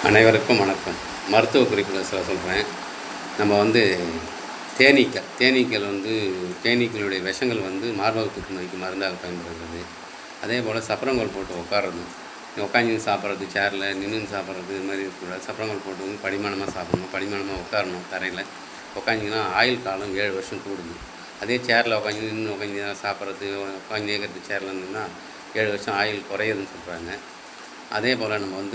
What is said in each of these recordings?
அனைவருக்கும் வணக்கம். மருத்துவ குறிப்புகள் சில சொல்கிறேன். நம்ம தேனீக்களுடைய விஷங்கள் மார்பக புற்றுநோய்க்கு மருந்தாக பயன்படுகிறது. அதேபோல் சப்பரங்கோல் போட்டு உட்கார்றது, உட்காந்து சாப்பிட்றது, சேரில் நின்று சாப்பிட்றது, இது மாதிரி இருக்கக்கூடாது. சப்பரங்கோல் போட்டு படிமானமாக சாப்பிடணும், படிமானமாக உட்காரணும். தரையில் உட்காந்திங்கன்னா ஆயுள் காலம் 7 வருஷம் கூடுது. அதே சேரில் உட்காந்து நின்று உட்காந்து சாப்பிட்றது, உட்காந்து ஏற்கிறது சேரில் இருந்ததுன்னா 7 வருஷம் ஆயுள் குறையுதுன்னு சொல்கிறாங்க. அதே போல் நம்ம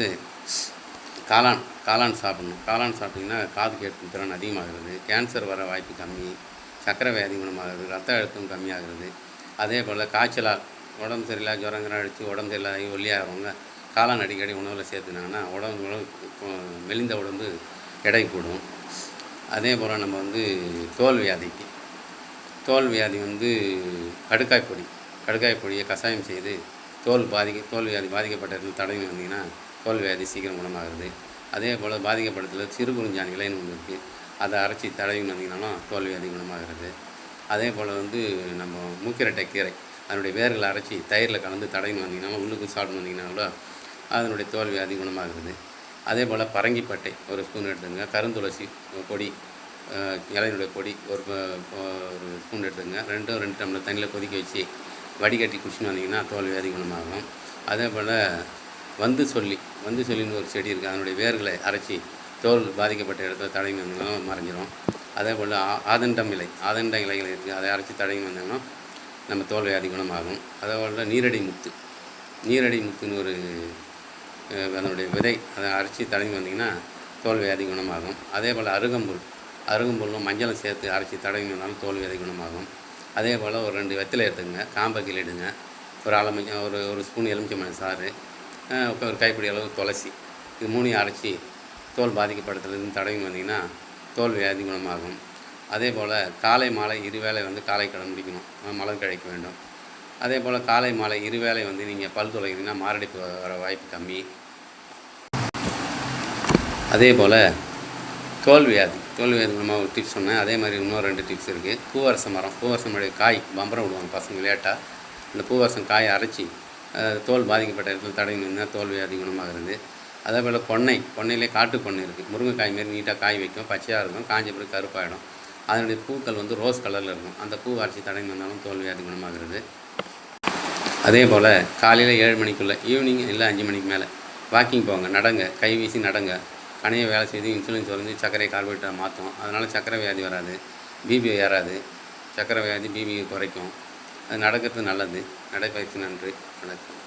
காளான் சாப்பிட்ணும். காளான் சாப்பிட்டிங்கன்னா காது கேட்கும் திறன் அதிகமாகிறது, கேன்சர் வர வாய்ப்பு கம்மி, சர்க்கரை வியாதி குணமாகிறது, ரத்த அழுத்தம் கம்மியாகிறது. அதே போல் காய்ச்சலால் உடம்பு சரியில்லை, ஜுரங்கிற அடித்து உடம்பு சரியில்லாத ஒல்லியாகிறவங்க காளான் அடிக்கடி உணவில் சேர்த்துனாங்கன்னா மெலிந்த உடம்பு எடை கூடும். அதே போல் நம்ம தோல் வியாதி கடுக்காய் பொடியை கஷாயம் செய்து தோல் வியாதி பாதிக்கப்பட்ட இடத்துல தடவி வந்தீங்கன்னா தோல் வியாதி சீக்கிரம் குணமாகிறது. அதே போல் பாதிக்கப்பட்டதில் சிறுகுறிஞ்சான் இலைன்னு ஒன்று இருக்குது, அதை அரைச்சி தடவி வந்தீங்கன்னாலும் தோல் வியாதி குணமாகிறது. அதே போல் நம்ம மூக்கிரட்டை கீரை அதனுடைய வேர்களை அரைச்சி தயிரில் கலந்து தடவி வந்தீங்கன்னாலும் உள்ளுக்கு சாப்பிட்டு வந்தீங்கன்னா கூட அதனுடைய தோல் வியாதி குணமாகிறது. அதே போல் பரங்கிப்பட்டை ஒரு ஸ்பூன் எடுத்துங்க, கருந்துளசி பொடி இலையினுடைய பொடி ஒரு ஸ்பூன் எடுத்துங்க, 2 டம்ளர் தண்ணியில் கொதிக்க வச்சு வடிகட்டி குடிச்சுன்னு வந்தீங்கன்னா தோல் வியாதி குணமாகும். அதே போல் சொல்லின்னு ஒரு செடி இருக்குது, அதனுடைய வேர்களை அரைச்சி தோல் பாதிக்கப்பட்ட இடத்துல தடவி வந்தாலும் மறைஞ்சிரும். அதே போல் ஆதண்ட இலைகள் இருக்குது, அதை அரைச்சி தடவி வந்தாங்கன்னா நம்ம தோல் வியாதி குணமாகும். அதே போல் நீரடி முத்துன்னு ஒரு அதனுடைய விதை, அதை அரைச்சி தடவி வந்தீங்கன்னா தோல் வியாதி குணமாகும். அதே போல் அருகம்புல்லும் மஞ்சளும் சேர்த்து அரைச்சி தடவி வந்தாலும் தோல் வியாதி குணமாகும். அதே போல் ஒரு 2 வெத்தலை எடுத்துங்க, காம்பை கிள்ளிடுங்க, ஒரு ஸ்பூன் எலுமிச்சம்பழம் சாறு, ஒரு கைப்பிடி அளவு துளசி, இது 3ஐயும் அரைச்சி தோல் பாதிக்கப்பட்டதுலேருந்து தடவி வந்தீங்கன்னா தோல் வியாதி குணமாகும். அதே போல் காலை மாலை இருவேளை காலை கடன் முடிக்கணும், மலர் கழிக்க வேண்டும். அதே போல் காலை மாலை இருவேளை நீங்கள் பல் துளைக்கிறீங்கன்னா மாரடைப்பு வர வாய்ப்பு கம்மி. அதே போல் தோல் வியாதி நம்ம ஒரு டிப்ஸ் சொன்னேன். அதே மாதிரி இன்னும் 2 டிப்ஸ் இருக்குது. பூவரச மரத்துடைய காய் பம்பரம் விடுவாங்க பசங்க விளையாட்டாக, அந்த பூவரசம் காயை அரைச்சி தோல் பாதிக்கப்பட்ட இடத்துல தடவி இருந்தால் தோல் வியாதி குணமாகிறது. அதே போல் கொன்னையிலே காட்டு கொன்னை இருக்குது, முருங்கைக்காய் மாரி நீட்டாக காய் வைக்கும், பச்சையாக இருக்கும், காஞ்ச பிறகு கருப்பாயிடும். அதனுடைய பூக்கள் ரோஸ் கலரில் இருக்கும், அந்த பூ அரைச்சி தடவி வந்தாலும் தோல் வியாதி குணமாகிறது. அதே போல் காலையில் 7 மணிக்குள்ளே, ஈவினிங் இல்லை 5 மணிக்கு மேலே வாக்கிங் போங்க, நடங்க, கை வீசி நடங்க. கணையை வேலை செய்து இன்சுலின் சுரந்து சர்க்கரை கார்போஹைட்ரேட்டை மாற்றும், அதனால் சர்க்கரை வியாதி வராது, பிபி ஏறாது, சர்க்கரை வியாதி பிபி குறைக்கும். அது நடக்கிறது நல்லது. நடைப்பயிற்சி நன்றி, வணக்கம்.